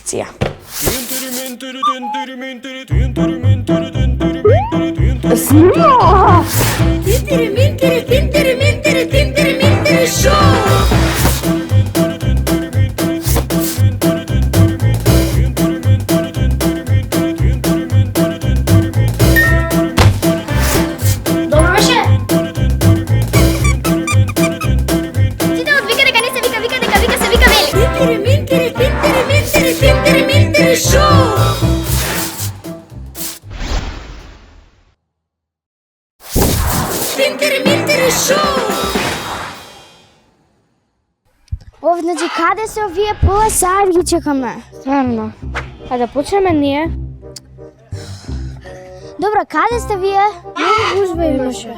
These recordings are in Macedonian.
акција. Снима! Добро беше? Сите отвика дека не се вика, вика дека вика се вика вели. Минтери шоу! Минтери шоу! Значи, каде се овие пола саат ги чекаме? Стварно. А да почнеме ние? Добро, каде сте вие? Гужва имаше.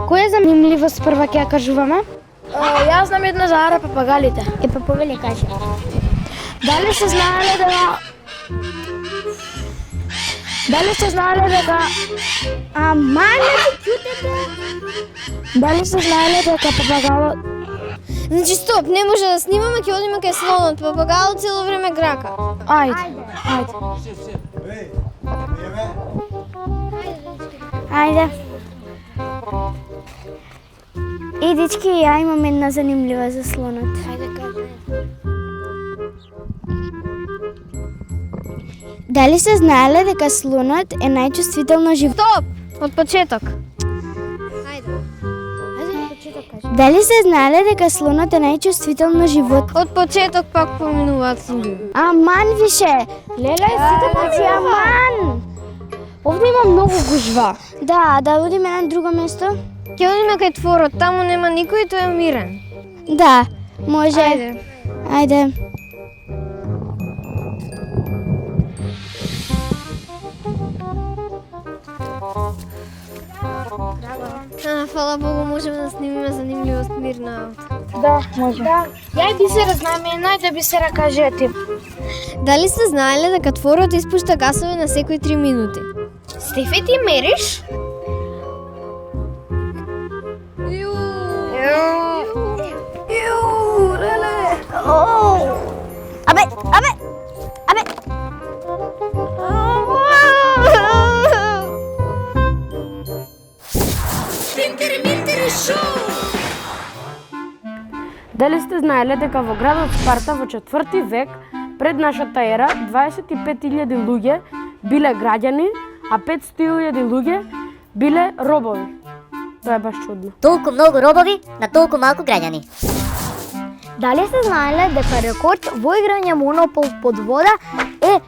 Која занимливост прва ќе ја кажуваме? Јас знам една за ара папагалите. Па повели кажи. Дали сте знаеле дека Мале ти кјутете? Дали сте знаеле дека папагалот Значи стоп, не може да снимаме, ќе одиме кај слонот. Папагалот цело време грака. Ајде. Ајде. И дечки, ја имам една занимлива за слонот. Ајде кажи. Дали сте знаеле дека слонот е најчувствително животно? Стоп! Од почеток. Ајде. Дали сте знаеле дека слонот е најчувствително животно? Од почеток пак поминуваат луѓе. Аман више! Леле, сите Значи, аман! Овде има многу гужва. Да одиме на друго место? Ќе одиме кај творот, таму нема никој, тој е мирен. Да, може. Ајде. Фала Богу, можеме да снимиме занимливост мирна. Да, може. Да. Ја и Бисера знаеме една и да Бисера каже ти. Дали сте знаеле дека творот испушта гасови на секои 3 минути? Стефи, ти мериш? Абе! Дали сте знаеле дека во градот Спарта во 4 век пред нашата ера 25.000 луѓе биле граѓани, а 500.000 луѓе биле робови? Тоа е баш чудно. Толку многу робови на толку малку граѓани. Дали сте знаеле дека рекорд во играње Монопол под вода е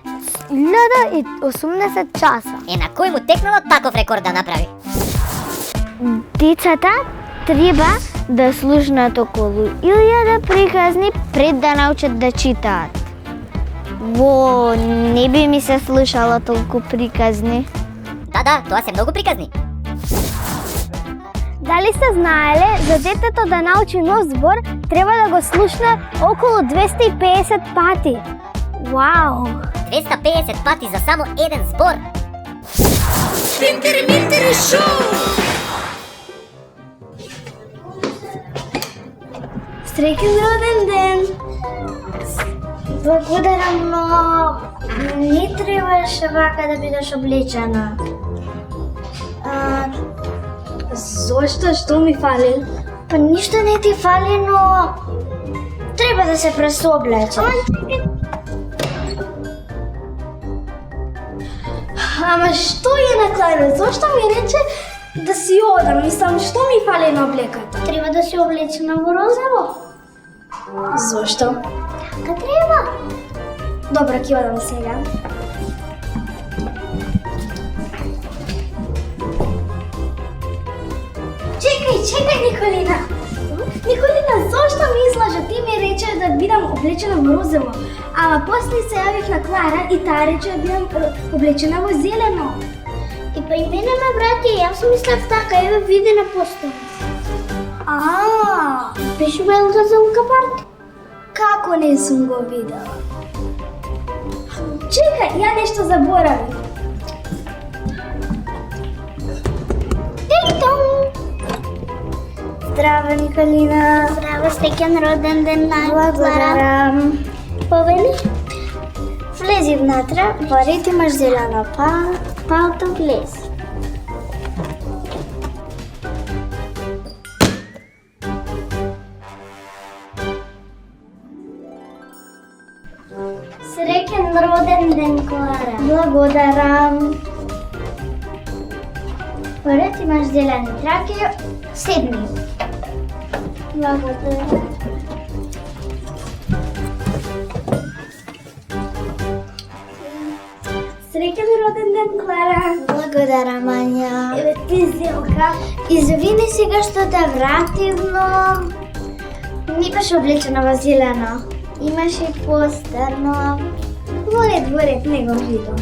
1080 часа? На кој му текнало таков рекорд да направи? Децата треба да слушнат околу 1000 приказни пред да научат да читаат. Не би ми се слушало толку приказни. Да, тоа се многу приказни. Дали сте знаеле за детето да научи нов збор треба да го слушне околу 250 пати? Вау! 250 пати за само еден збор. Минтери шоу! Среќен роден ден! Благодарам многу. Не требаше вака да бидеш облечена. Зошто? Што ми фали? Па ништо не ти фали, но треба да се пресоблечеш. Ама што е наклано? Зошто ми рече да си одам? Мислам, што ми фали на облеката? Треба да си облечена во розово. Зошто? Така треба. Добро, ќе одам сега. Чекај, Николина! Николина, зошто ми излажа? Ти ми рече да бидам облечена во розово, ама после се јавив на Клара и таа рече да бидам облечена во зелено. И па и мене ме брати, јас мислев така, еве види на постава. Беше велика за Лукапарт? Како не сум го видела? Чекај, ја нешто заборавив. Здраво, Николина. Здраво, среќен роден ден на Благодарам. Повели? влези внатре, во ред имаш зелена палта, влези. Среќен роден ден, Клара. Благодарам. Во ред имаш зелени траки, седни. Благодарам. Среќен роден ден, Клара. Благодарам, Ања. Еве ти, Зелка. Извини сега што те вратив, но не беше облечена во зелено. Имаше постер, но во ред, не го видам.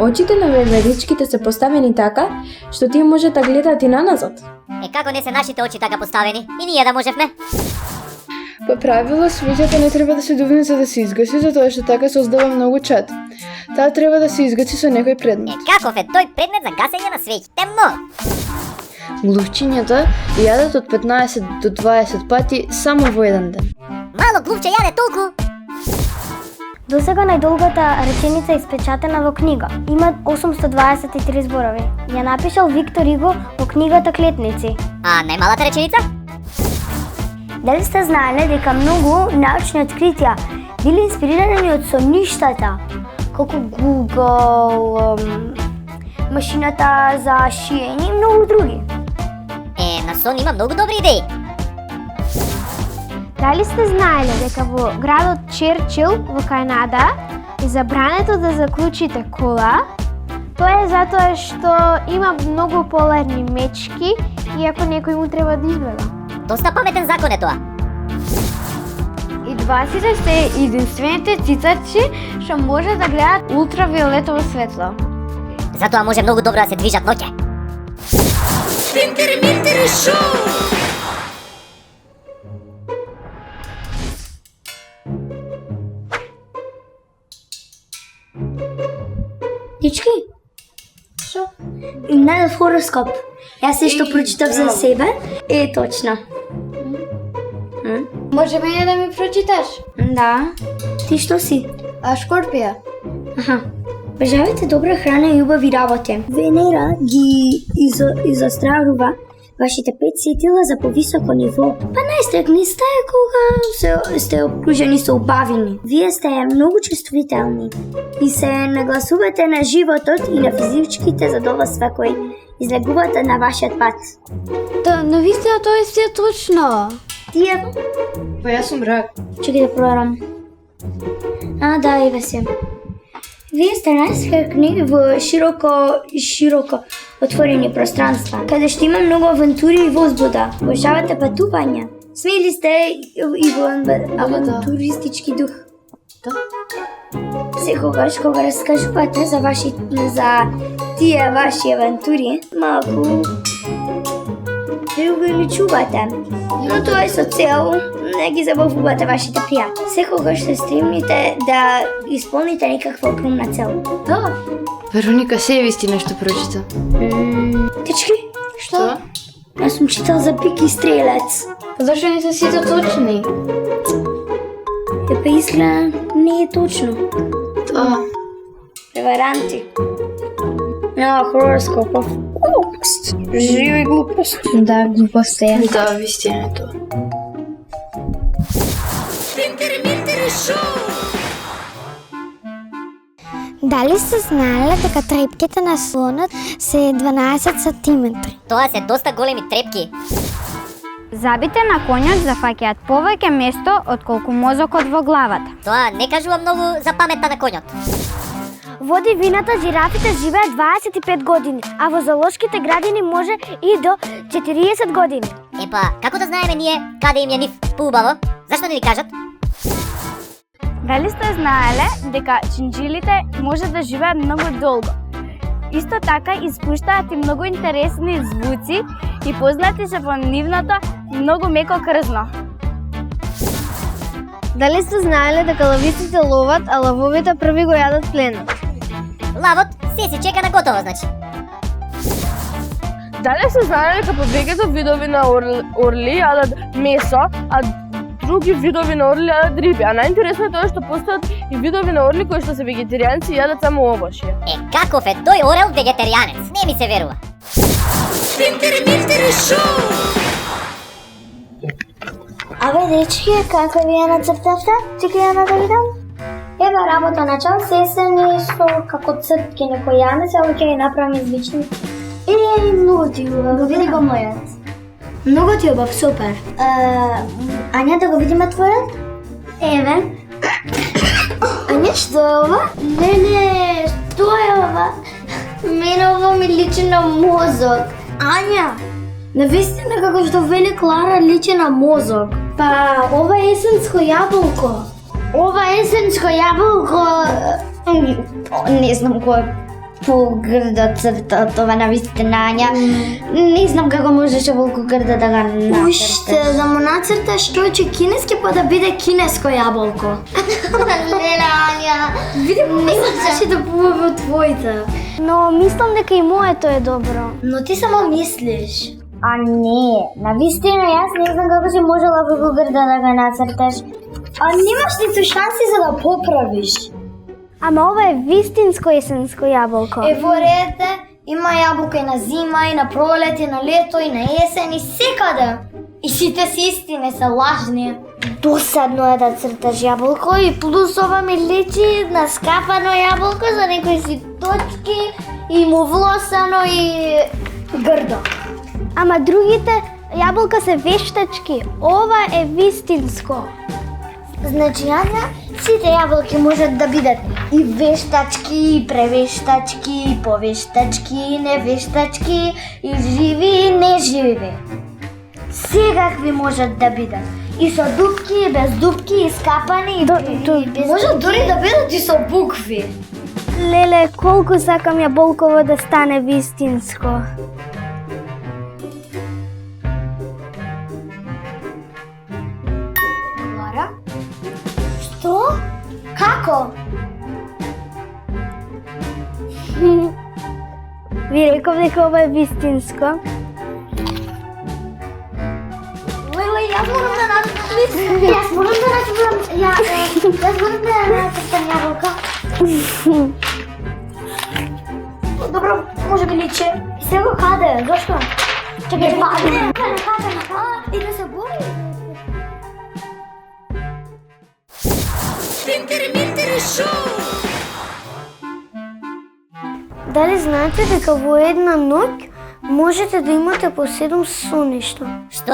Очите на веверичките се поставени така, што тие може да гледаат и наназад. Како не се нашите очи така поставени? И ние да можевме. По правило, светлото не треба да се дувне за да се изгаси, затоа што така создава многу чад. Таа треба да се изгаси со некој предмет. Каков е тој предмет за гасење на свеќи? Темно! Глувчињата јадат од 15 до 20 пати само во еден ден. Мало глувче јаде толку! Досега најдолгата реченица испечатена во книга. Има 823 зборови. Ја напишал Виктор Иго во книгата Клетници. А најмалата реченица? Дали сте знаеле дека многу научни откритија били инспирирани од сонништата, како Google, машината за шиење и многу други? На сон има многу добри идеи. Дали сте знаеле дека во градот Черчил во Канада е забрането да заклучите кола? Тоа е затоа што има многу поларни мечки и ако некој му треба да избега. Доста паметен закон е тоа. И двајците сте единствените цицачи што може да гледаат ултравиолетово светло. Затоа може многу добро да се движат ноќе. Дички? Шо? Најдов хороскоп. Јас се што прочитав за себе е точно. Може мене да ми прочиташ? Да. Ти што си? А Шкорпија? Аха. Обожавајте добра храна и убави работи. Венера ги изостравува вашите 5 сетила за повисоко ниво. Па најстрекни сте кога сте обкружени со убавини. Вие сте многу чувствителни и се нагласувате на животот и на физичките задоволства кои излегувате на вашиот пат. Навистина тоа е се точно. Тие... Па јас сум рак. Чекай да проверам. Да, еве се. Вие сте најстрекни во широко отворени пространства, каде што има многу авантури и возбуда. Обожавате патувања. Смели сте и во авантуристички дух. Да. Секогаш кога раскажувате за тие ваши авантури, малку ги увеличувате. Но тоа е со цел да ги забавувате вашите пријатели. Секогаш се стремните да исполните некаква огромна цел. Да. Вероника се вистина што прочита. Течки? Што? Јас сум читал за Бик и Стрелец. Зашто не се сите точни? Па изгледа не е точно. Да. Преваранти. Хороскопов. Глупост. Живи глупост. Да, глупост е. Да, вистина е тоа. Дали сте знаеле дека трепките на слонот се 12 сантиметри? Тоа се доста големи трепки. Забите на конјот зафаќаат повеќе место отколку мозокот во главата. Тоа не кажува многу за паметта на конјот. Во дивината жирафите живеат 25 години, а во зоолошките градини може и до 40 години. Епа, како да знаеме ние каде им е нив поубаво? Зашто не ни кажат? Дали сте знаеле дека чинџилите може да живеат многу долго? Исто така испуштаат и многу интересни звуци и познати се по нивното многу меко крзно. Дали сте знаеле дека лавиците ловат, а лавовите први го јадат пленот? Лавот се си чека на готово, значи. Дали се знае дека повеќето видови на орли јадат месо, а други видови на орли јадат риби? А најинтересно е тоа што постојат и видови на орли кои што се вегетаријанци и јадат само овошје. Каков е тој орел вегетаријанец? Не ми се верува. Абе, дечки, како ви ја нацртавте? Чекај да видам. Еве работа на час, сесени со како цртки некој јанец, ало ќе ги направам извични. Многу ти убав, види го мојот. Многу ти убав, супер. Ања, да го видиме твојот? Еве. Ања, што е ова? Не, што е ова? Мене ова ми личи на мозок. Ања, навистина како што вели Клара личи на мозок. Па, ова е есенско јаболко. Ова есенско јаболко... Не знам кој е погрда црта, това навистина, Ања. Не знам како можеше волку грда да го нацрташ. Уште, да му нацрташ тој кинески па да биде кинеско јаболко. Леле, Ања. Види, не значи да побави од твоите. Но мислам дека и моето е добро. Но ти само мислиш. А не, навистина јас не знам како си можела во грда да го нацрташ. А немаш ниту шанси за да поправиш. Ама ова е вистинско есенско јаболко. Во ред, има јаболка и на зима, и на пролет, и на лето, и на есен, и секаде. И сите си исти, не се лажни. Досадно е да црташ јаболко и плюс ова ми личи на скапано јаболко за некои си точки, и му влосано и грдо. Ама другите јаболка се вештачки. Ова е вистинско. Значи, Ања, сите јаболки можат да бидат и вештачки, и превештачки, и повештачки, и невештачки, и живи, и неживи. Секакви можат да бидат. И со дупки, и без дупки, и скапани, и без... Можат дури да бидат и со букви. Леле, колку сакам јаболково да стане вистинско. Клара? Што? Како? Ви реков дека ова е вистинско. Леле, јас морам да нацртам. Јас морам да нацртам јаболка. Добро, може би личи. И сега каде? Зашто? Чекај, паде. И да се бори. Дали знаете дека во една ноќ можете да имате по 7 соништа? Што?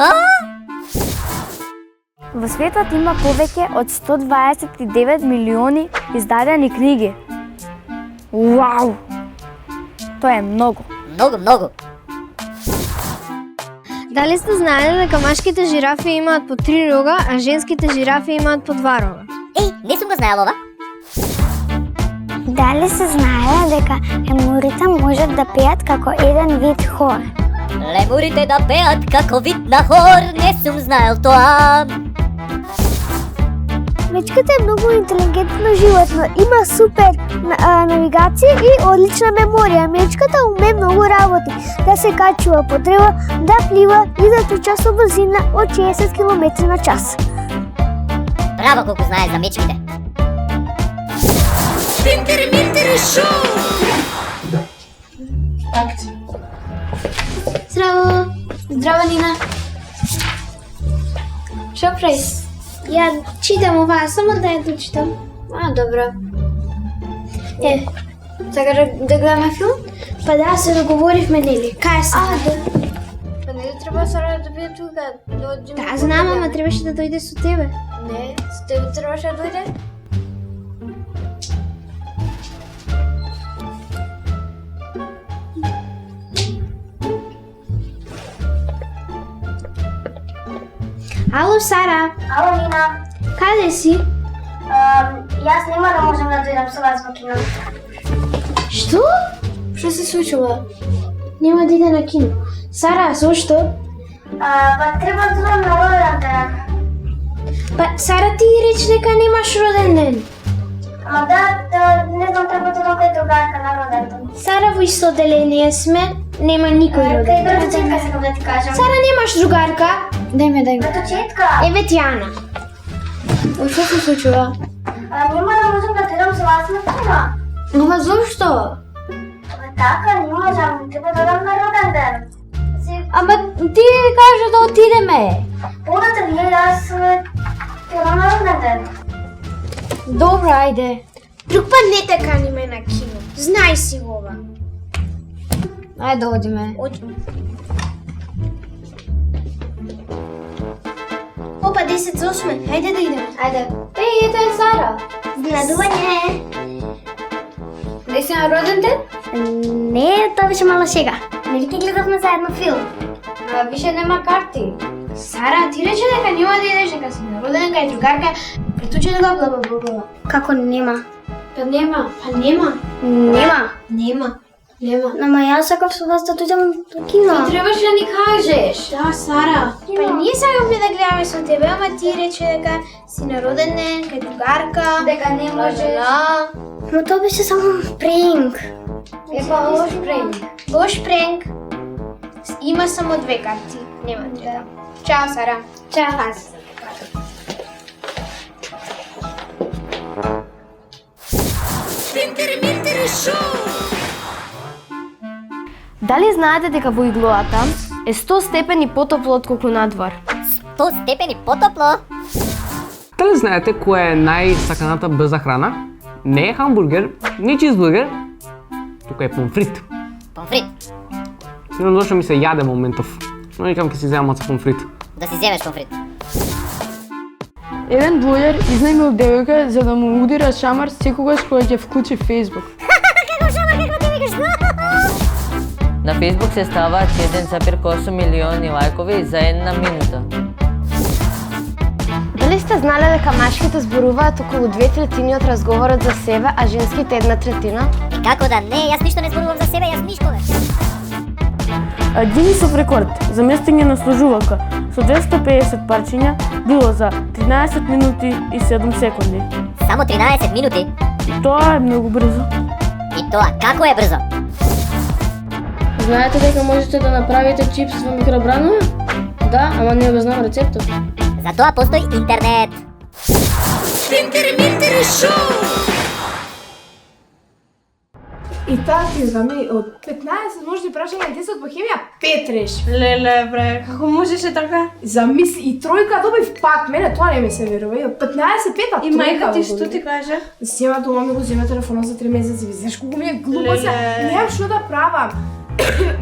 Во светот има повеќе од 129 милиони издадени книги. Вау! Тоа е многу. Многу. Дали сте знаеле дека машките жирафи имаат по 3 рога, а женските жирафи имаат по 2 рога? Не сум го знаела ова. Дали се знаеле дека лемурите можат да пеат како еден вид хор? Лемурите да пеат како вид на хор, не сум знаел тоа. Мечката е многу интелигентно животно, има супер навигација и одлична меморија. Мечката уме многу работи, да се качува по дрво, да плива и да трча со брзина од 60 км на час. Браво колку знаеш за мечките. Здраво! Здраво, Нина! Шо правиш? Ја читам оваа, само да ја дочитам. Добро. Сакаш да гледаме филм? Па да, се договоривме, нели? Кај се? Па нели треба Сара да биде тука? Да, знам, ама требаше да дојде со тебе. Не, со тебе требаше да дојде? Ало, Сара. Ало, Нина. Каде си? Јас нема да можам да дојдам со вас во кино. Што? Што се случува? Нема да иде на кино. Сара, зошто? Па треба да одам на роден ден. Па, Сара, ти рече дека немаш роден ден. Ама да, не знам, треба да дам кај другарка на роден ден. Сара, во исто оделение сме, нема никој роден Кај ден. братчетка сакам да ти кажам. Сара, немаш другарка? Дај ме. Братчетка, Еве ти Ана. Што се случува? нема да можам да те дам со вас на филма. Ама зошто? Така, не можам, треба да дам на роден ден. Ама ти кажа да отидеме. Подата ви, јас ќе дам на роден ден. Добро, ајде. Друг пат не те каниме на кино. Знај си ова. Ајде да одиме. Опа, 10 за 8. Ајде да идеме. Ајде. Ето е Сара. Изненадување. Не си на роден ден? Не, тоа беше мала шега. Нели ќе гледавме заедно филм? А више нема карти. Сара, ти рече дека нема да идеш, дека си на роден кај другарка, претуче да го бла. Како нема? Па нема. Нема. Ама јас сакав со вас да дојдам до кино. Ти требаше да ни кажеш. Да, Сара. Па и ние сакавме да гледаме со тебе, ама ти рече дека си на роден ден, кај другарка. Дека не можеш. Но тоа беше само пренк. Епа лош пренк. Лош пренк. Има само 2 карти, нема трета. Чао, Сара. Чао. Дали знаете дека во иглоата е 100 степени потопло отколку надвор? 100 степени потопло. Дали знаете која е најсаканата брза храна? Не е хамбургер, не чизбургер, туку е помфрит. Помфрит. Сигурно зашто ми се јаде моментов, но никам ќе си земам од помфрит. Да си земеш помфрит. Еден блогер изнајмил девојка за да му удира шамар секогаш кога ќе вклучи Facebook. На Facebook се ставаат 1,8 милиони лајкови за една минута. Дали сте знали дека машките зборуваат околу 2/3 од разговорот за себе, а женските 1/3? Како да не, јас ништо не зборувам за себе, јас нишкогаш. Гинисов рекорд за местење на сложувалка со 250 парчиња било за 13 минути и 7 секунди. Само 13 минути? И тоа е многу брзо. И тоа како е брзо? Знаете дека можете да направите чипс во микробранова? Да, ама не го знам рецептот. За тоа постои интернет. И таа ти знаме, од 15 можди прашања 10 по хемија 5 реши. Леле, бре, како можеше така? Замисли, и тројка добив пак, мене тоа не ми се верува. И од 15 пета И мајка ти што ти каже? Сема дома ми го зема телефонот за 3 месеци, ви знаеш колку ми е глупо се, немам што да правам.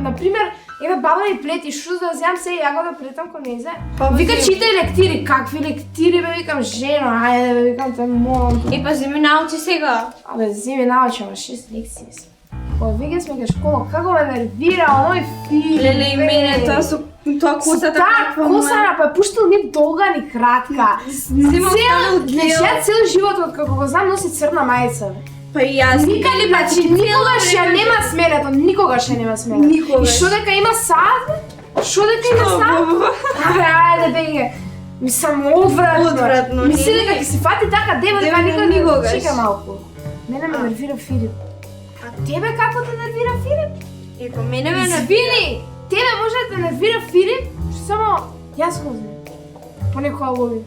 Например, еве баба ми плети, што да земам се, ја го да плетам кон незе. Вика читај лектири, какви лектири бе, викам жено, ајде бе, викам те молам. И па земи научи сега. Абе, земи научи, ама 6 лекции се. Од веќе сме кај школа, како ме нервира оној филм. Леле, и мене тоа со тоа косата така. Косана, па пуштил ни долга ни кратка. Цел живот од како го знам носи црна мајца. Па и јас. Никогаш ја нема сменето, никогаш ја нема сменето. И што дека има сад? Што дека има сад? Ајде беге. Мислам одвратно. Мисли дека ќе се фати така девојка никогаш. Чека малку. Мене ме нервира Филип. А тебе како те нервира Филип? Еко мене ме Извини, тебе може да те нервира Филип, што само јас го знам. Понекога лови.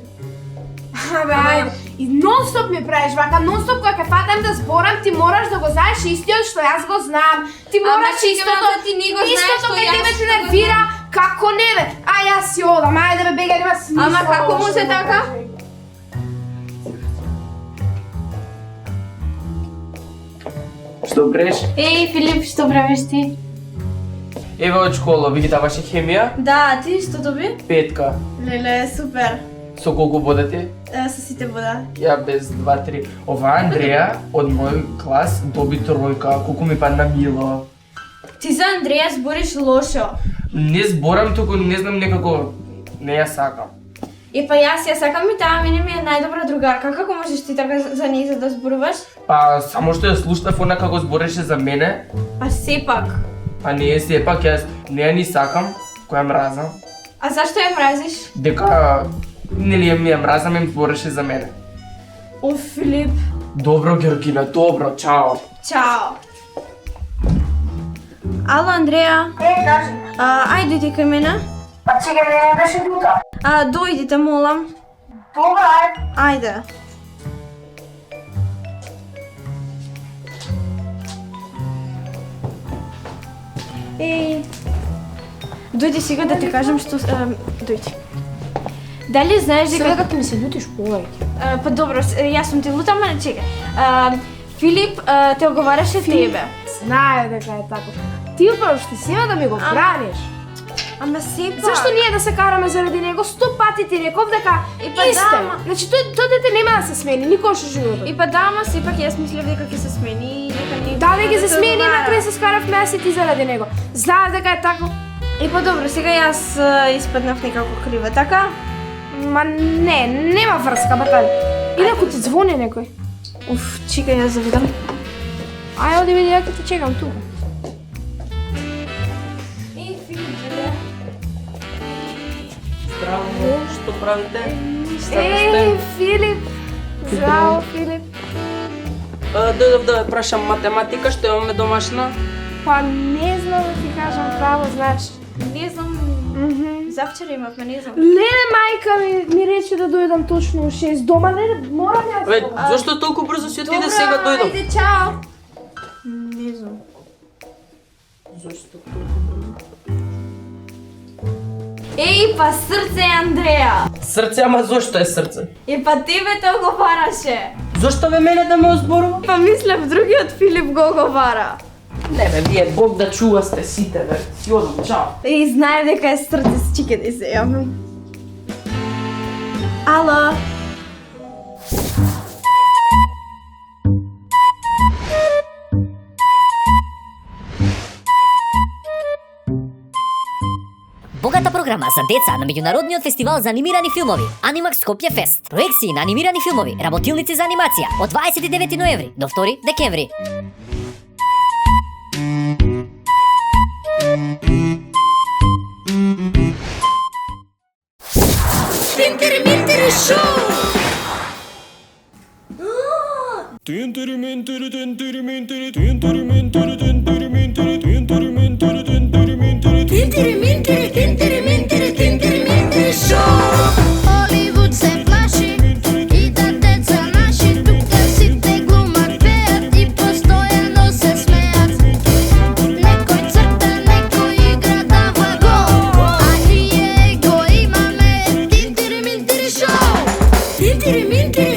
Абе, ајде. И нон-стоп ми правиш вака, нон-стоп кога ќе фатам да зборам, ти мораш да го знаеш истиот што јас го знам. Ти мораш истото, ти не го знаеш истото што кај јас тебе те го нервира, како не бе. А јас си одам, ајде бе бега, нема смисла. Ама како може така? Што бреш? Еј, Филип, што правиш ти? Еве од школа, ви ги даваше хемија? Да, ти што доби? 5. Леле, супер. Со колку водите? Со сите вода. Ја без 2-3. Ова Андреја од мој клас доби 3, колку ми падна мило. Ти за Андреја збориш лошо. Не зборам, туку не знам некако не ја сакам. И па јас ја сакам и таа мене ми е најдобра другарка. Како можеш ти така за неја да зборуваш? Па само што ја слушнав она како збореше за мене. Па сепак. Па не е сепак, јас не ја ни сакам, која мразам. А зашто ја мразиш? Дека Нели ми ја мразам и збореше за мене. О, Филип. Добро, Георгина, добро, чао. Чао. Ало, Андреја. Дажи. Ајдете кај мене. Па чекай, не беше тука. Дојдите, молам. Добро, Ајде. Дојди сега да ти кажам што... Дојди. Дали знаеш дека... Сега како ми се лутиш повеќе. Па добро, јас сум ти лутам, ама чекај. Филип те оговараше тебе. Знае дека е тако. Ти упаш ти сема да ми го браниш. Ама сепак. Зашто ние да се караме заради него? 100 пати ти реков дека па исте. да, Значи тој дете нема да се смени никош во животот. И па да, ама сепак јас мислев дека ќе се смени, дека не. Да, дека се смени на крај се скаравме јас и ти заради него. Знаеш дека е тако? И па добро, сега јас испаднав некако крива, така? Ма не, нема врска, батали. И ако ти звони некој. Уф, чекај јас да видам. Ај, оди види, ја ќе те чекам тука. Здраво, што правите? Филип. Здраво, Филип. Дојдов да ве прашам математика, што имаме домашна. Па не знам да ти кажам право, знаеш. Не знам. Завчера имавме, не знам. Леле, мајка ми рече да дојдам точно у 6 дома, леле, морам јас. Ве, зашто толку брзо си отиде сега дојдов? Ајде, чао. Не знам. Зашто толку брзо? Еј, па срце, Андреја. Срце, ама зошто е срце? И па тебе те оговараше. Зошто ве мене да ме озборува? Па мислев другиот Филип го оговара. Не бе, вие Бог да чува сте сите, бе. Си одам, чао. И знае дека е срце, чекај да се јавам. Ало. Богата програма за деца на меѓународниот фестивал за анимирани филмови Animax Скопје Фест. Проекции на анимирани филмови, работилници за анимација од 29 ноември до 2 декември. Тинтери Минтери Шоу! Холивуд се плаши и да деца наши тука сите глумат, пеат и постојано се смеат. Некој црта, некој игра дава гол, а ние го имаме Тинтери Минтери Шоу! Тинтери Минтери